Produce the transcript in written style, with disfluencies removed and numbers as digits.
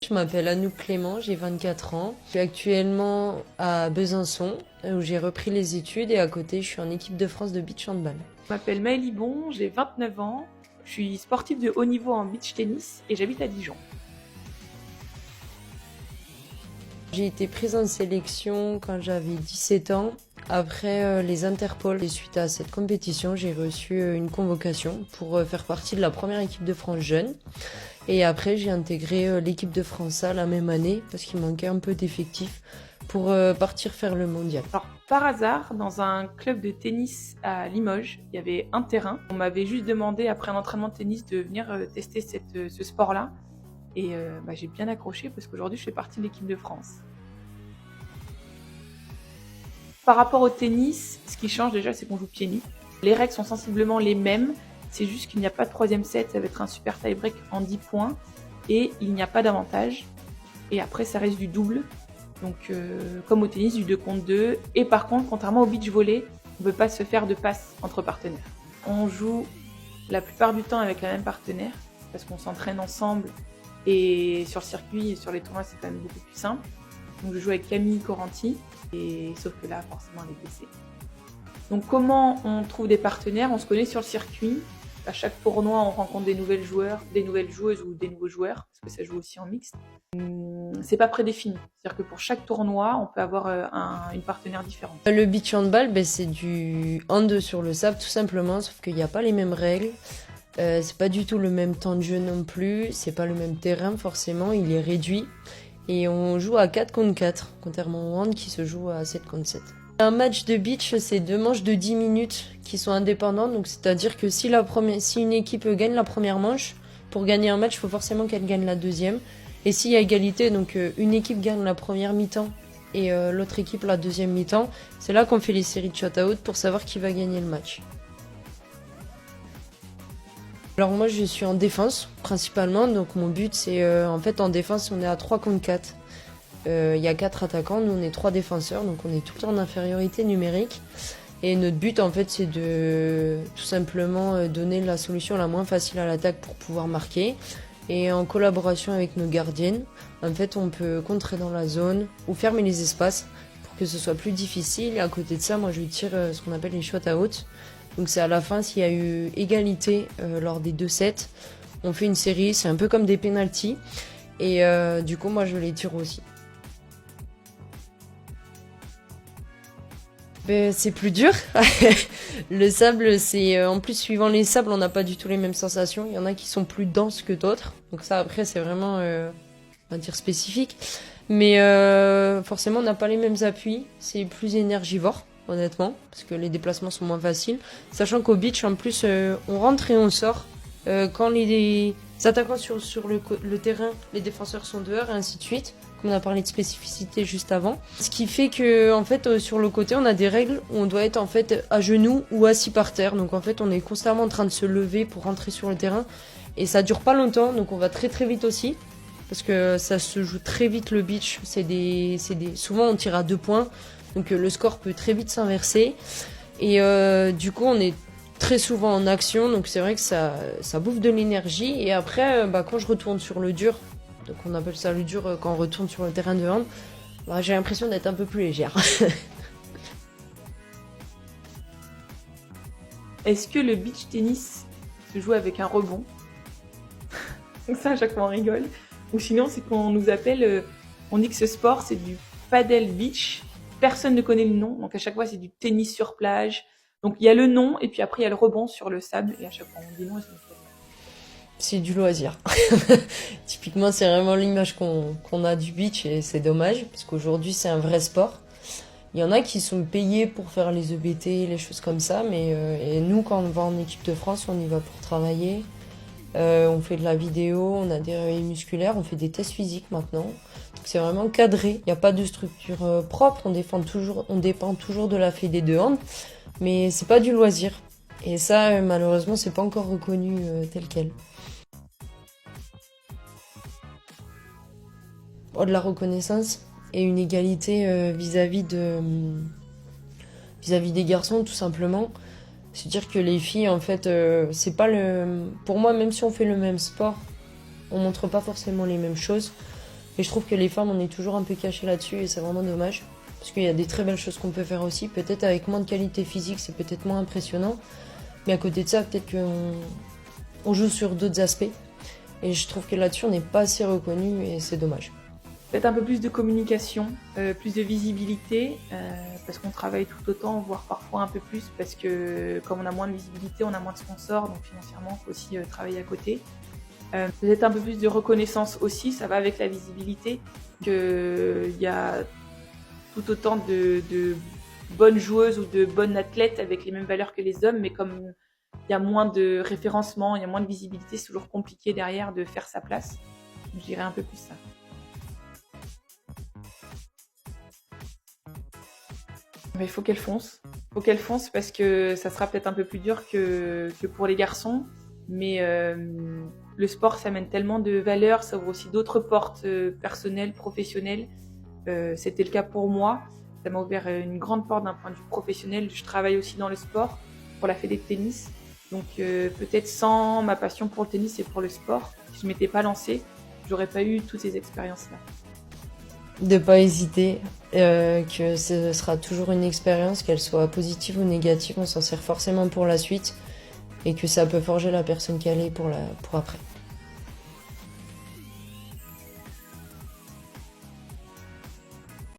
Je m'appelle Anouk Clément, j'ai 24 ans. Je suis actuellement à Besançon, où j'ai repris les études, et à côté, je suis en équipe de France de beach handball. Je m'appelle Maëlie Bon, j'ai 29 ans, je suis sportive de haut niveau en beach tennis et j'habite à Dijon. J'ai été prise en sélection quand j'avais 17 ans. Après les Interpol, et suite à cette compétition, j'ai reçu une convocation pour faire partie de la première équipe de France jeune. Et après, j'ai intégré l'équipe de France A la même année, parce qu'il manquait un peu d'effectifs, pour partir faire le mondial. Alors, par hasard, dans un club de tennis à Limoges, il y avait un terrain. On m'avait juste demandé, après un entraînement de tennis, de venir tester ce sport-là. Et j'ai bien accroché parce qu'aujourd'hui, je fais partie de l'équipe de France. Par rapport au tennis, ce qui change déjà, c'est qu'on joue pieds nus. Les règles sont sensiblement les mêmes. C'est juste qu'il n'y a pas de troisième set, ça va être un super tie-break en 10 points. Et il n'y a pas d'avantage. Et après, ça reste du double. Donc, comme au tennis, du 2 contre 2. Et par contre, contrairement au beach volley, on ne peut pas se faire de passe entre partenaires. On joue la plupart du temps avec la même partenaire, parce qu'on s'entraîne ensemble. Et sur le circuit, sur les tournois, c'est quand même beaucoup plus simple. Donc, je joue avec Camille Coranti, et sauf que là, forcément, elle est blessée. Donc, comment on trouve des partenaires? On se connaît sur le circuit. À chaque tournoi, on rencontre des nouvelles joueurs, des nouvelles joueuses ou des nouveaux joueurs, parce que ça joue aussi en mixte. C'est pas prédéfini. C'est-à-dire que pour chaque tournoi, on peut avoir une partenaire différente. Le beach handball, c'est du hand sur le sable tout simplement, sauf qu'il n'y a pas les mêmes règles. C'est pas du tout le même temps de jeu non plus, c'est pas le même terrain forcément, il est réduit. Et on joue à 4 contre 4, contrairement au hand qui se joue à 7 contre 7. Un match de beach, c'est 2 manches de 10 minutes qui sont indépendantes, donc c'est-à-dire que si une équipe gagne la première manche, pour gagner un match, il faut forcément qu'elle gagne la deuxième. Et s'il y a égalité, donc une équipe gagne la première mi-temps et l'autre équipe la deuxième mi-temps, c'est là qu'on fait les séries de shot-out pour savoir qui va gagner le match. Alors moi je suis en défense principalement, donc mon but c'est en fait en défense on est à 3 contre 4. Il y a 4 attaquants, nous on est 3 défenseurs, donc on est tout le temps en infériorité numérique. Et notre but en fait c'est de tout simplement donner la solution la moins facile à l'attaque pour pouvoir marquer. Et en collaboration avec nos gardiennes, en fait on peut contrer dans la zone ou fermer les espaces pour que ce soit plus difficile. Et à côté de ça, moi je tire ce qu'on appelle les shot out. Donc c'est à la fin, s'il y a eu égalité lors des 2 sets, on fait une série, c'est un peu comme des penalties. Et du coup moi je les tire aussi. C'est plus dur. Le sable, c'est en plus suivant les sables, on n'a pas du tout les mêmes sensations. Il y en a qui sont plus denses que d'autres. Donc ça après c'est vraiment on va dire spécifique. Mais forcément on n'a pas les mêmes appuis. C'est plus énergivore honnêtement parce que les déplacements sont moins faciles. Sachant qu'au beach en plus on rentre et on sort. Quand les attaquants sur le terrain, les défenseurs sont dehors et ainsi de suite. On a parlé de spécificité juste avant. Ce qui fait que, en fait, sur le côté, on a des règles où on doit être, en fait, à genoux ou assis par terre. Donc, en fait, on est constamment en train de se lever pour rentrer sur le terrain. Et ça dure pas longtemps, donc on va très très vite aussi. Parce que ça se joue très vite le beach. Souvent, on tire à 2 points. Donc, le score peut très vite s'inverser. Et du coup, on est très souvent en action. Donc, c'est vrai que ça bouffe de l'énergie. Et après, quand je retourne sur le dur, donc on appelle ça le dur quand on retourne sur le terrain de hand, j'ai l'impression d'être un peu plus légère. Est-ce que le beach tennis se joue avec un rebond? Donc ça, à chaque fois on rigole. Ou sinon, c'est qu'on nous appelle, on dit que ce sport c'est du paddle beach. Personne ne connaît le nom, donc à chaque fois c'est du tennis sur plage. Donc il y a le nom et puis après il y a le rebond sur le sable et à chaque fois on dit non. C'est du loisir. Typiquement, c'est vraiment l'image qu'on a du beach et c'est dommage parce qu'aujourd'hui c'est un vrai sport. Il y en a qui sont payés pour faire les EBT, les choses comme ça, mais et nous quand on va en équipe de France, on y va pour travailler. On fait de la vidéo, on a des réveils musculaires, on fait des tests physiques maintenant. Donc c'est vraiment cadré. Il n'y a pas de structure propre, on dépend toujours de la fédé de hand, mais c'est pas du loisir. Et ça, malheureusement, c'est pas encore reconnu tel quel. De la reconnaissance et une égalité vis-à-vis des garçons tout simplement. C'est-à-dire que les filles en fait c'est pas le pour moi même si on fait le même sport, on montre pas forcément les mêmes choses. Et je trouve que les femmes, on est toujours un peu cachées là-dessus et c'est vraiment dommage. Parce qu'il y a des très belles choses qu'on peut faire aussi. Peut-être avec moins de qualité physique, c'est peut-être moins impressionnant. Mais à côté de ça, peut-être qu'on joue sur d'autres aspects. Et je trouve que là-dessus, on n'est pas assez reconnu et c'est dommage. Peut-être un peu plus de communication, plus de visibilité, parce qu'on travaille tout autant, voire parfois un peu plus, parce que comme on a moins de visibilité, on a moins de sponsors, donc financièrement, il faut aussi travailler à côté. Peut-être un peu plus de reconnaissance aussi, ça va avec la visibilité, qu'il y a tout autant de bonnes joueuses ou de bonnes athlètes avec les mêmes valeurs que les hommes, mais comme il y a moins de référencement, il y a moins de visibilité, c'est toujours compliqué derrière de faire sa place. Je dirais un peu plus ça. Mais il faut qu'elle fonce. Il faut qu'elle fonce parce que ça sera peut-être un peu plus dur que pour les garçons. Mais le sport, ça amène tellement de valeurs, ça ouvre aussi d'autres portes personnelles, professionnelles. C'était le cas pour moi. Ça m'a ouvert une grande porte d'un point de vue professionnel. Je travaille aussi dans le sport pour la fédé de tennis. Donc peut-être sans ma passion pour le tennis et pour le sport, si je m'étais pas lancée, j'aurais pas eu toutes ces expériences-là. De pas hésiter, que ce sera toujours une expérience, qu'elle soit positive ou négative, on s'en sert forcément pour la suite et que ça peut forger la personne qu'elle est pour après.